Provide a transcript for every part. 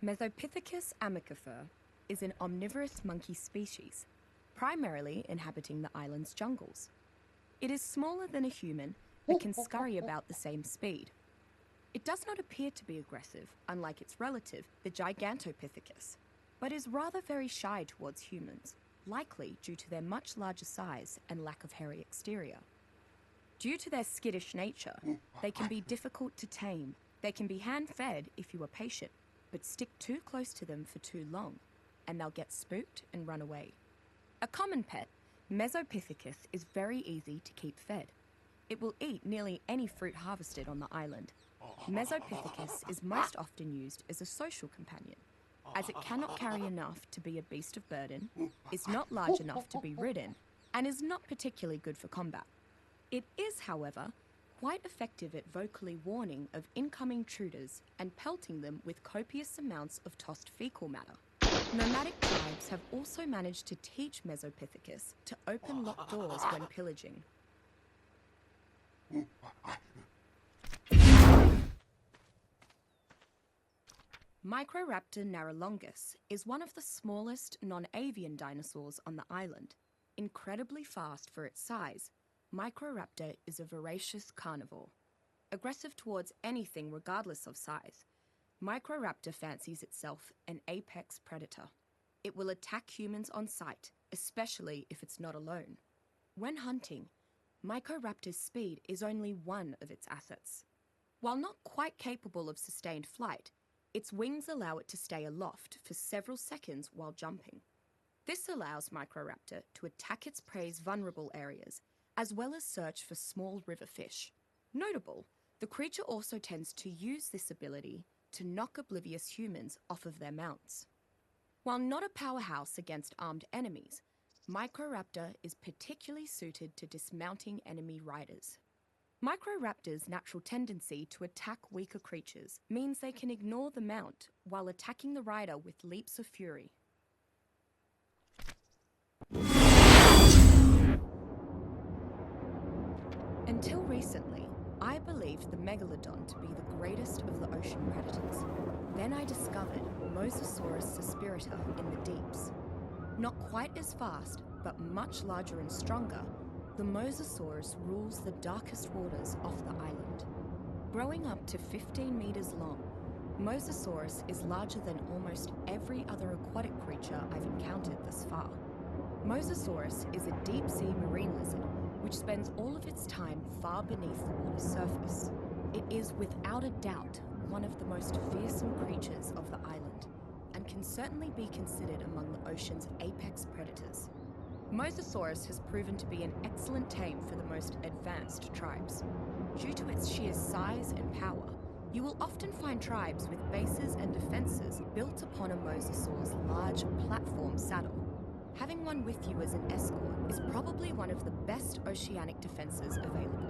Mesopithecus amicifer is an omnivorous monkey species, primarily inhabiting the island's jungles. It is smaller than a human, but can scurry about the same speed. It does not appear to be aggressive, unlike its relative, the Gigantopithecus, but is rather very shy towards humans, likely due to their much larger size and lack of hairy exterior. Due to their skittish nature, they can be difficult to tame. They can be hand-fed if you are patient, but stick too close to them for too long, and they'll get spooked and run away. A common pet, Mesopithecus is very easy to keep fed. It will eat nearly any fruit harvested on the island. Mesopithecus is most often used as a social companion, as it cannot carry enough to be a beast of burden, is not large enough to be ridden, and is not particularly good for combat. It is, however, quite effective at vocally warning of incoming intruders and pelting them with copious amounts of tossed fecal matter. Nomadic tribes have also managed to teach Mesopithecus to open locked doors when pillaging. Microraptor narrolongus is one of the smallest non-avian dinosaurs on the island. Incredibly fast for its size, Microraptor is a voracious carnivore. Aggressive towards anything regardless of size, Microraptor fancies itself an apex predator. It will attack humans on sight, especially if it's not alone. When hunting, Microraptor's speed is only one of its assets. While not quite capable of sustained flight, its wings allow it to stay aloft for several seconds while jumping. This allows Microraptor to attack its prey's vulnerable areas, as well as search for small river fish. Notable, the creature also tends to use this ability to knock oblivious humans off of their mounts. While not a powerhouse against armed enemies, Microraptor is particularly suited to dismounting enemy riders. Microraptor's natural tendency to attack weaker creatures means they can ignore the mount while attacking the rider with leaps of fury. Until recently, I believed the megalodon to be the greatest of the ocean predators. Then I discovered Mosasaurus suspirita in the deeps. Not quite as fast, but much larger and stronger, the Mosasaurus rules the darkest waters off the island. Growing up to 15 meters long, Mosasaurus is larger than almost every other aquatic creature I've encountered thus far. Mosasaurus is a deep-sea marine lizard which spends all of its time far beneath the water's surface. It is without a doubt one of the most fearsome creatures of the island, and can certainly be considered among the ocean's apex predators. Mosasaurus has proven to be an excellent tame for the most advanced tribes. Due to its sheer size and power, you will often find tribes with bases and defenses built upon a mosasaur's large platform saddle. Having one with you as an escort is probably one of the best oceanic defenses available.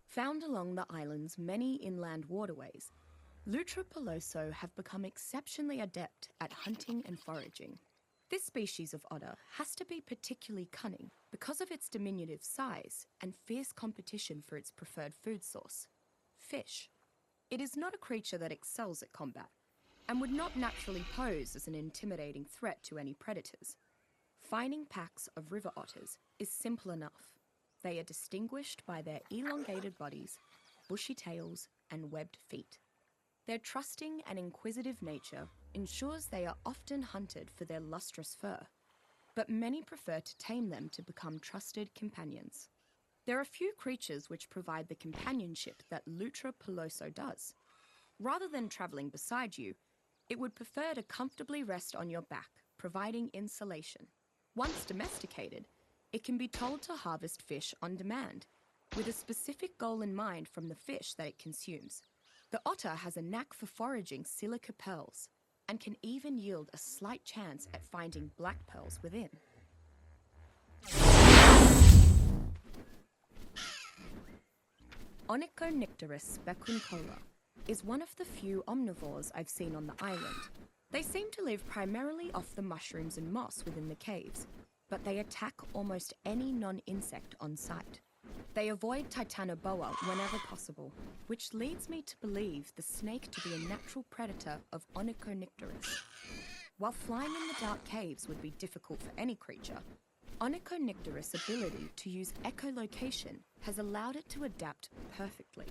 Found along the island's many inland waterways, Lutra peloso have become exceptionally adept at hunting and foraging. This species of otter has to be particularly cunning because of its diminutive size and fierce competition for its preferred food source, fish. It is not a creature that excels at combat and would not naturally pose as an intimidating threat to any predators. Finding packs of river otters is simple enough. They are distinguished by their elongated bodies, bushy tails, and webbed feet. Their trusting and inquisitive nature ensures they are often hunted for their lustrous fur, but many prefer to tame them to become trusted companions. There are few creatures which provide the companionship that Lutra peloso does. Rather than traveling beside you, it would prefer to comfortably rest on your back, providing insulation. Once domesticated, it can be told to harvest fish on demand, with a specific goal in mind from the fish that it consumes. The otter has a knack for foraging silica pearls, and can even yield a slight chance at finding black pearls within. Onychonycteris specuncola is one of the few omnivores I've seen on the island. They seem to live primarily off the mushrooms and moss within the caves, but they attack almost any non-insect on sight. They avoid Titanoboa whenever possible, which leads me to believe the snake to be a natural predator of Onychonycterus. While flying in the dark caves would be difficult for any creature, Onychonycterus' ability to use echolocation has allowed it to adapt perfectly.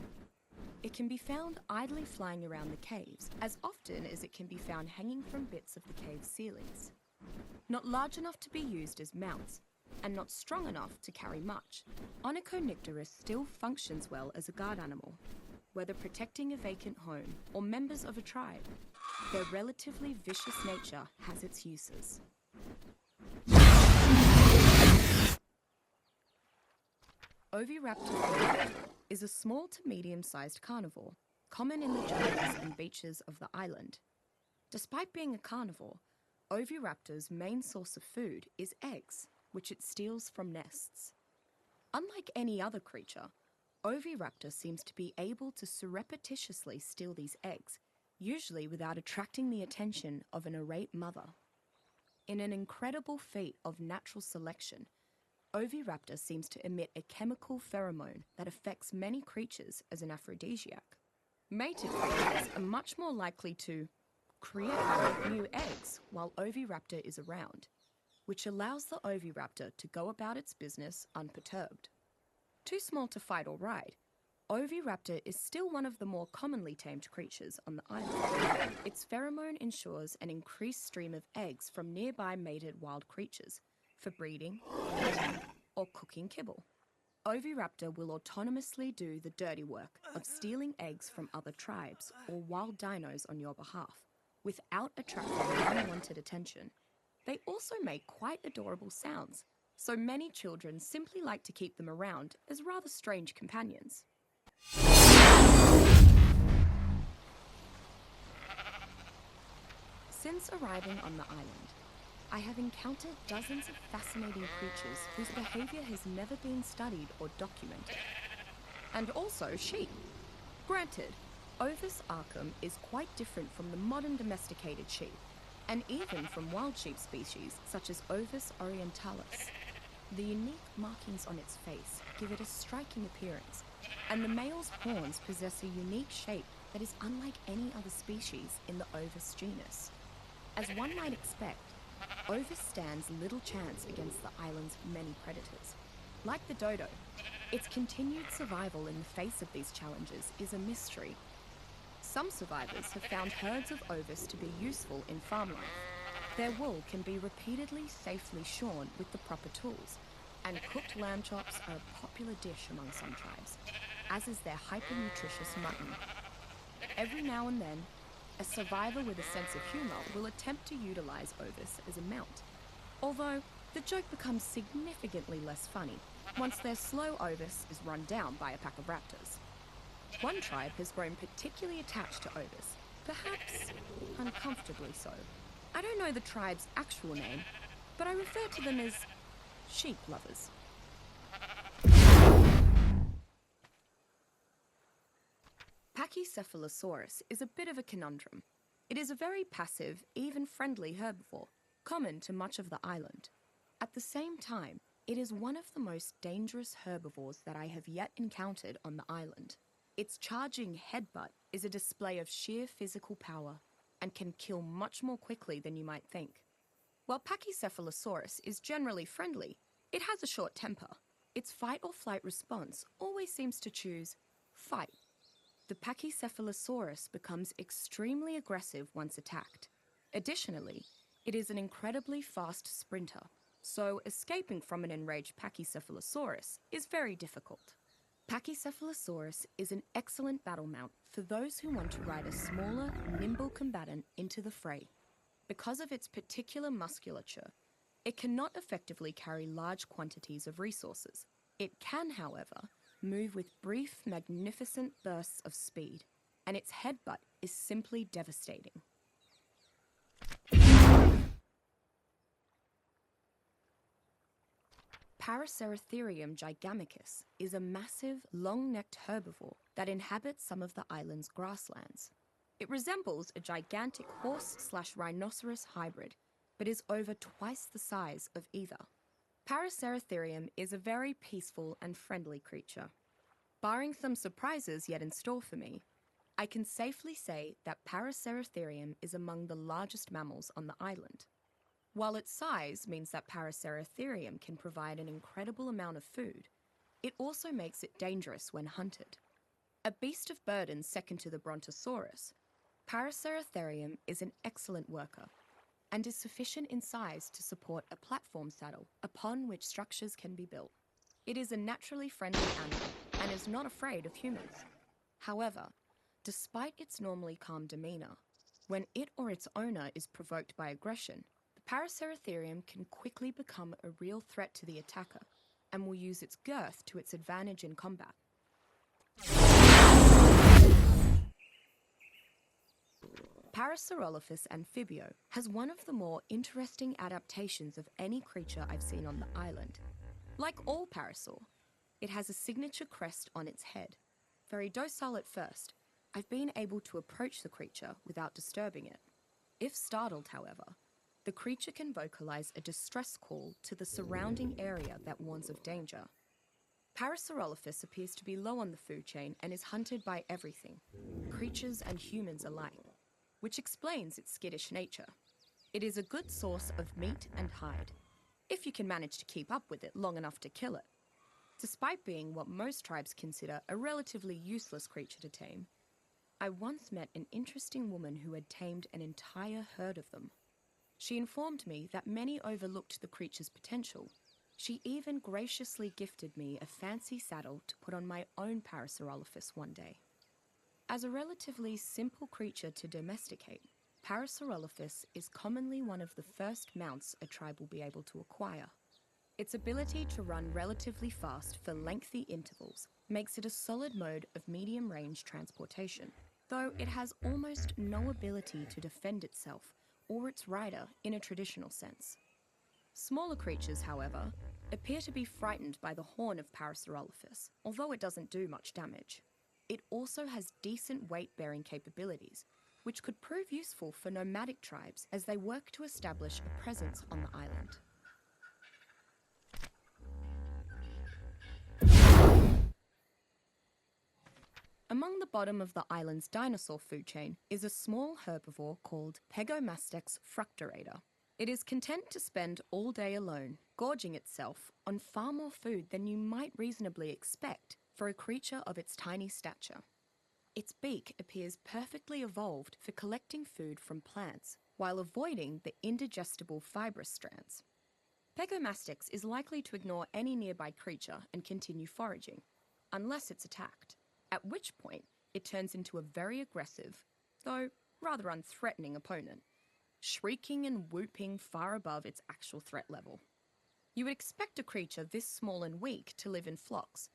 It can be found idly flying around the caves, as often as it can be found hanging from bits of the cave ceilings. Not large enough to be used as mounts, and not strong enough to carry much, Onychonycterus still functions well as a guard animal, whether protecting a vacant home or members of a tribe. Their relatively vicious nature has its uses. Oviraptor is a small to medium-sized carnivore, common in the jungles and beaches of the island. Despite being a carnivore, Oviraptor's main source of food is eggs, which it steals from nests. Unlike any other creature, Oviraptor seems to be able to surreptitiously steal these eggs, usually without attracting the attention of an irate mother. In an incredible feat of natural selection, Oviraptor seems to emit a chemical pheromone that affects many creatures as an aphrodisiac. Mated creatures are much more likely to create new eggs while Oviraptor is around, which allows the Oviraptor to go about its business unperturbed. Too small to fight or ride, Oviraptor is still one of the more commonly tamed creatures on the island. Its pheromone ensures an increased stream of eggs from nearby mated wild creatures for breeding, or cooking kibble. Oviraptor will autonomously do the dirty work of stealing eggs from other tribes or wild dinos on your behalf, without attracting unwanted attention. They also make quite adorable sounds, so many children simply like to keep them around as rather strange companions. Since arriving on the island, I have encountered dozens of fascinating creatures whose behaviour has never been studied or documented. And also sheep. Granted, Ovis arcum is quite different from the modern domesticated sheep, and even from wild sheep species such as Ovis orientalis. The unique markings on its face give it a striking appearance, and the male's horns possess a unique shape that is unlike any other species in the Ovis genus. As one might expect, Ovis stands little chance against the island's many predators. Like the dodo, its continued survival in the face of these challenges is a mystery. Some survivors have found herds of Ovis to be useful in farm life. Their wool can be repeatedly safely shorn with the proper tools, and cooked lamb chops are a popular dish among some tribes, as is their hyper-nutritious mutton. Every now and then, a survivor with a sense of humour will attempt to utilise Ovis as a mount, although the joke becomes significantly less funny once their slow Ovis is run down by a pack of raptors. One tribe has grown particularly attached to Ovis, perhaps uncomfortably so. I don't know the tribe's actual name, but I refer to them as sheep lovers. Pachycephalosaurus is a bit of a conundrum. It is a very passive, even friendly herbivore, common to much of the island. At the same time, it is one of the most dangerous herbivores that I have yet encountered on the island. Its charging headbutt is a display of sheer physical power and can kill much more quickly than you might think. While Pachycephalosaurus is generally friendly, it has a short temper. Its fight or flight response always seems to choose fight. The Pachycephalosaurus becomes extremely aggressive once attacked. Additionally, it is an incredibly fast sprinter, so escaping from an enraged Pachycephalosaurus is very difficult. Pachycephalosaurus is an excellent battle mount for those who want to ride a smaller, nimble combatant into the fray. Because of its particular musculature, it cannot effectively carry large quantities of resources. It can, however, move with brief, magnificent bursts of speed, and its headbutt is simply devastating. Paraceratherium giganticus is a massive, long-necked herbivore that inhabits some of the island's grasslands. It resembles a gigantic horse/rhinoceros hybrid, but is over twice the size of either. Paraceratherium is a very peaceful and friendly creature. Barring some surprises yet in store for me, I can safely say that Paraceratherium is among the largest mammals on the island. While its size means that Paraceratherium can provide an incredible amount of food, it also makes it dangerous when hunted. A beast of burden second to the Brontosaurus, Paraceratherium is an excellent worker and is sufficient in size to support a platform saddle upon which structures can be built. It is a naturally friendly animal and is not afraid of humans. However, despite its normally calm demeanor, when it or its owner is provoked by aggression, the Paraceratherium can quickly become a real threat to the attacker and will use its girth to its advantage in combat. Parasaurolophus amphibio has one of the more interesting adaptations of any creature I've seen on the island. Like all parasaur, it has a signature crest on its head. Very docile at first, I've been able to approach the creature without disturbing it. If startled, however, the creature can vocalize a distress call to the surrounding area that warns of danger. Parasaurolophus appears to be low on the food chain and is hunted by everything, creatures and humans alike, which explains its skittish nature. It is a good source of meat and hide, if you can manage to keep up with it long enough to kill it. Despite being what most tribes consider a relatively useless creature to tame, I once met an interesting woman who had tamed an entire herd of them. She informed me that many overlooked the creature's potential. She even graciously gifted me a fancy saddle to put on my own Parasaurolophus one day. As a relatively simple creature to domesticate, Parasaurolophus is commonly one of the first mounts a tribe will be able to acquire. Its ability to run relatively fast for lengthy intervals makes it a solid mode of medium-range transportation, though it has almost no ability to defend itself or its rider in a traditional sense. Smaller creatures, however, appear to be frightened by the horn of Parasaurolophus, although it doesn't do much damage. It also has decent weight-bearing capabilities, which could prove useful for nomadic tribes as they work to establish a presence on the island. Among the bottom of the island's dinosaur food chain is a small herbivore called Pegomastex fructurator. It is content to spend all day alone, gorging itself on far more food than you might reasonably expect for a creature of its tiny stature. Its beak appears perfectly evolved for collecting food from plants, while avoiding the indigestible fibrous strands. Pegomastex is likely to ignore any nearby creature and continue foraging, unless it's attacked, at which point it turns into a very aggressive, though rather unthreatening opponent, shrieking and whooping far above its actual threat level. You would expect a creature this small and weak to live in flocks,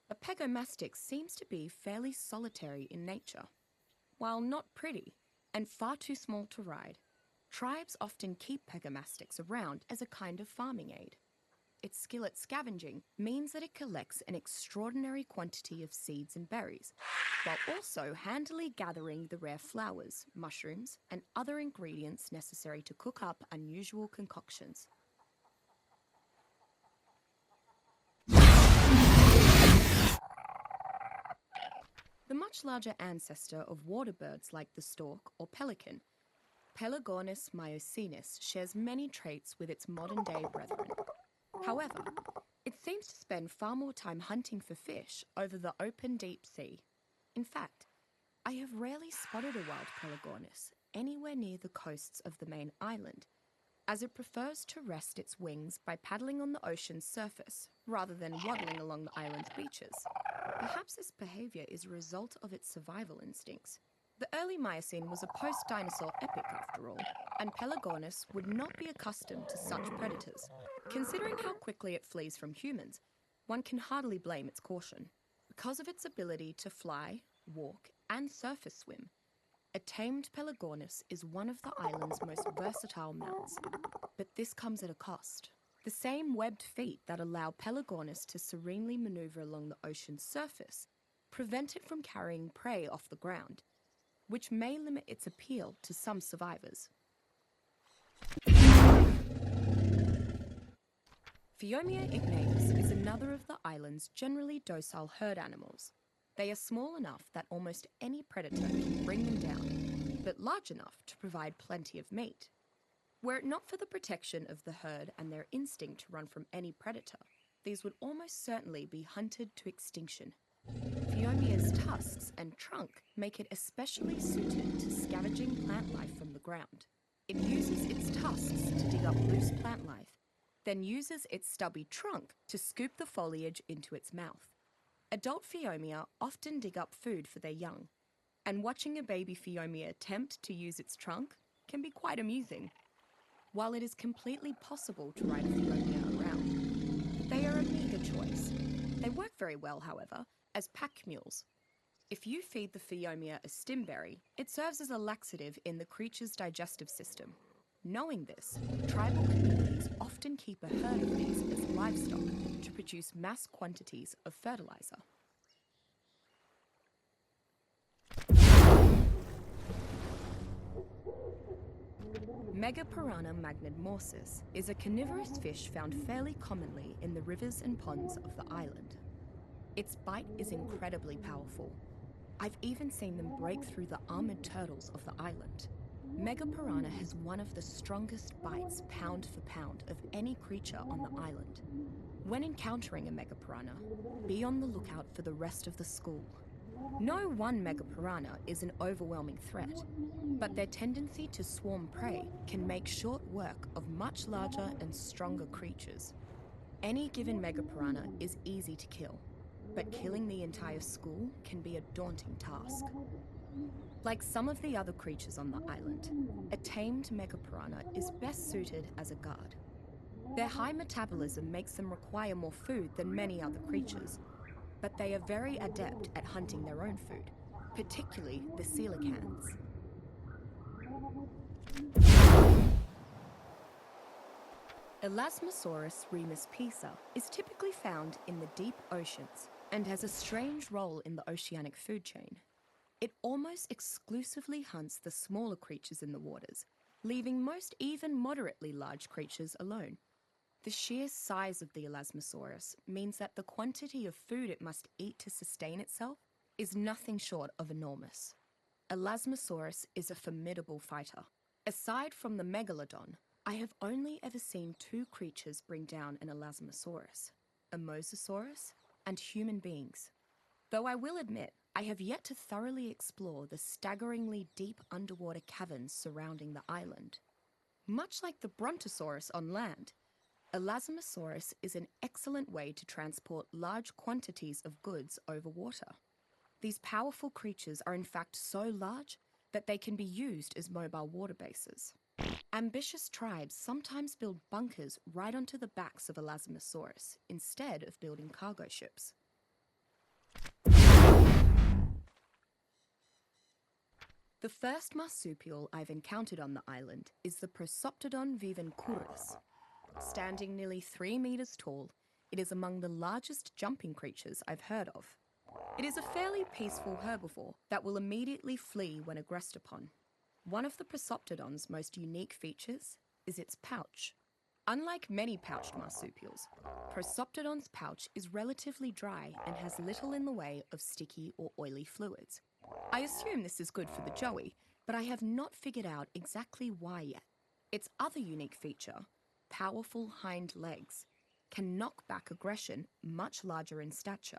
but Pegomastex seems to be fairly solitary in nature. While not pretty and far too small to ride, tribes often keep Pegomastex around as a kind of farming aid. Its skill at scavenging means that it collects an extraordinary quantity of seeds and berries, while also handily gathering the rare flowers, mushrooms, and other ingredients necessary to cook up unusual concoctions. The much larger ancestor of water birds like the stork or pelican, Pelagornis myocenis, shares many traits with its modern-day brethren. However, it seems to spend far more time hunting for fish over the open deep sea. In fact, I have rarely spotted a wild Pelagornis anywhere near the coasts of the main island, as it prefers to rest its wings by paddling on the ocean's surface, rather than waddling along the island's beaches. Perhaps this behavior is a result of its survival instincts. The early Miocene was a post-dinosaur epoch after all, and Pelagornis would not be accustomed to such predators. Considering how quickly it flees from humans, one can hardly blame its caution. Because of its ability to fly, walk, and surface swim, a tamed Pelagornis is one of the island's most versatile mounts. But this comes at a cost. The same webbed feet that allow Pelagornis to serenely maneuver along the ocean's surface prevent it from carrying prey off the ground, which may limit its appeal to some survivors. Phiomia ignatus is another of the island's generally docile herd animals. They are small enough that almost any predator can bring them down, but large enough to provide plenty of meat. Were it not for the protection of the herd and their instinct to run from any predator, these would almost certainly be hunted to extinction. Phiomia's tusks and trunk make it especially suited to scavenging plant life from the ground. It uses its tusks to dig up loose plant life, then uses its stubby trunk to scoop the foliage into its mouth. Adult Phiomia often dig up food for their young, and watching a baby Phiomia attempt to use its trunk can be quite amusing. While it is completely possible to ride a Phiomia around, they are a meagre choice. They work very well, however, as pack mules. If you feed the Phiomia a stimberry, it serves as a laxative in the creature's digestive system. Knowing this, tribal communities often keep a herd of these as livestock to produce mass quantities of fertilizer. Megapiranha magnemorsis is a carnivorous fish found fairly commonly in the rivers and ponds of the island. Its bite is incredibly powerful. I've even seen them break through the armored turtles of the island. Megapiranha has one of the strongest bites pound for pound of any creature on the island. When encountering a megapiranha, be on the lookout for the rest of the school. No one megapiranha is an overwhelming threat, but their tendency to swarm prey can make short work of much larger and stronger creatures. Any given megapiranha is easy to kill, but killing the entire school can be a daunting task. Like some of the other creatures on the island, a tamed megapiranha is best suited as a guard. Their high metabolism makes them require more food than many other creatures, but they are very adept at hunting their own food, particularly the coelacanths. Elasmosaurus remus pisa is typically found in the deep oceans and has a strange role in the oceanic food chain. It almost exclusively hunts the smaller creatures in the waters, leaving most even moderately large creatures alone. The sheer size of the Elasmosaurus means that the quantity of food it must eat to sustain itself is nothing short of enormous. Elasmosaurus is a formidable fighter. Aside from the megalodon, I have only ever seen two creatures bring down an Elasmosaurus, a Mosasaurus and human beings. Though I will admit, I have yet to thoroughly explore the staggeringly deep underwater caverns surrounding the island. Much like the Brontosaurus on land, Elasmosaurus is an excellent way to transport large quantities of goods over water. These powerful creatures are in fact so large that they can be used as mobile water bases. Ambitious tribes sometimes build bunkers right onto the backs of Elasmosaurus instead of building cargo ships. The first marsupial I've encountered on the island is the Prosoptodon vivancurus. Standing nearly 3 meters tall, it is among the largest jumping creatures I've heard of. It is a fairly peaceful herbivore that will immediately flee when aggressed upon. One of the Prosoptodon's most unique features is its pouch. Unlike many pouched marsupials, Prosoptodon's pouch is relatively dry and has little in the way of sticky or oily fluids. I assume this is good for the joey, but I have not figured out exactly why yet. Its other unique feature, powerful hind legs, can knock back aggression much larger in stature.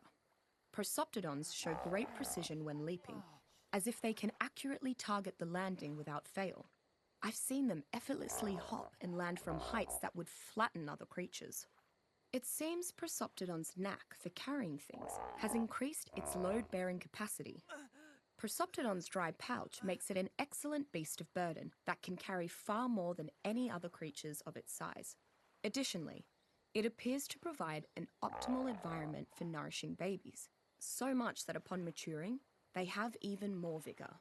Prosoptodons show great precision when leaping, as if they can accurately target the landing without fail. I've seen them effortlessly hop and land from heights that would flatten other creatures. It seems Prosoptodon's knack for carrying things has increased its load-bearing capacity. Prosoptodon's dry pouch makes it an excellent beast of burden that can carry far more than any other creatures of its size. Additionally, it appears to provide an optimal environment for nourishing babies, so much that upon maturing, they have even more vigor.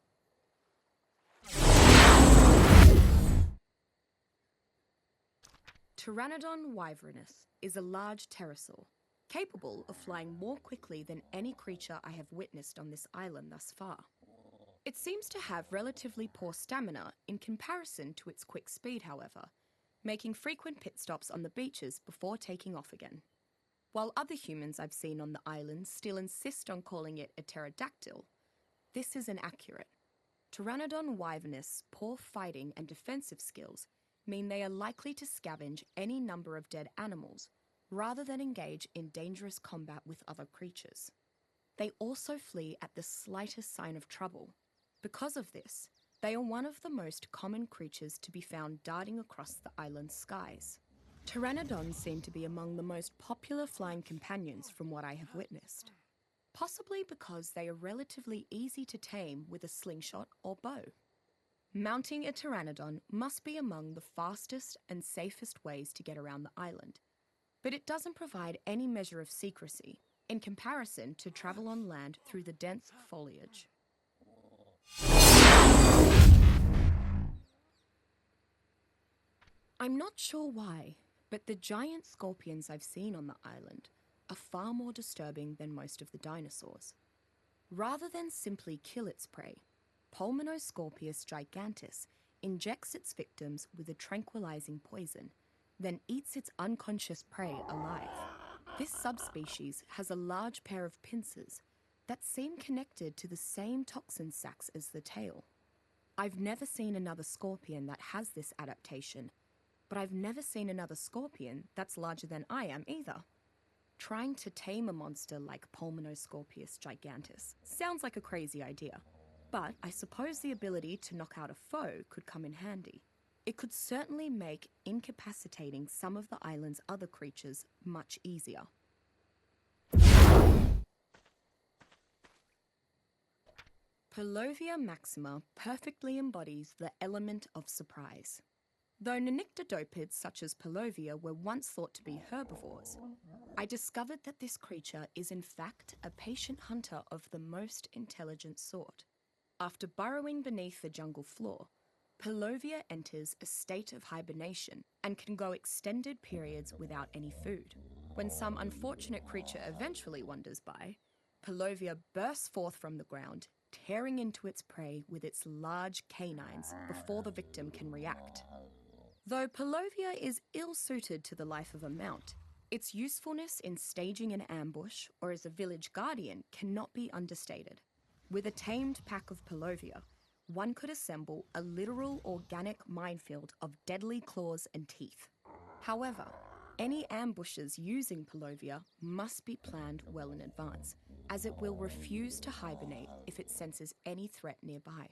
Pteranodon wyvernus is a large pterosaur, capable of flying more quickly than any creature I have witnessed on this island thus far. It seems to have relatively poor stamina in comparison to its quick speed, however, making frequent pit stops on the beaches before taking off again. While other humans I've seen on the islands still insist on calling it a pterodactyl, this is inaccurate. Pteranodon wyvernus' poor fighting and defensive skills mean they are likely to scavenge any number of dead animals, rather than engage in dangerous combat with other creatures. They also flee at the slightest sign of trouble. Because of this, they are one of the most common creatures to be found darting across the island's skies. Pteranodons seem to be among the most popular flying companions from what I have witnessed, possibly because they are relatively easy to tame with a slingshot or bow. Mounting a pteranodon must be among the fastest and safest ways to get around the island, but it doesn't provide any measure of secrecy in comparison to travel on land through the dense foliage. I'm not sure why, but the giant scorpions I've seen on the island are far more disturbing than most of the dinosaurs. Rather than simply kill its prey, Pulmonoscorpius gigantus injects its victims with a tranquilizing poison, then eats its unconscious prey alive. This subspecies has a large pair of pincers that seem connected to the same toxin sacs as the tail. I've never seen another scorpion that has this adaptation, but I've never seen another scorpion that's larger than I am either. Trying to tame a monster like Pulmonoscorpius gigantus sounds like a crazy idea, but I suppose the ability to knock out a foe could come in handy. It could certainly make incapacitating some of the island's other creatures much easier. Palovia maxima perfectly embodies the element of surprise. Though nyctodopids such as Palovia were once thought to be herbivores, I discovered that this creature is in fact a patient hunter of the most intelligent sort. After burrowing beneath the jungle floor, Palovia enters a state of hibernation and can go extended periods without any food. When some unfortunate creature eventually wanders by, Palovia bursts forth from the ground, tearing into its prey with its large canines before the victim can react. Though Palovia is ill-suited to the life of a mount, its usefulness in staging an ambush or as a village guardian cannot be understated. With a tamed pack of Palovia, one could assemble a literal organic minefield of deadly claws and teeth. However, any ambushes using Palovia must be planned well in advance, as it will refuse to hibernate if it senses any threat nearby.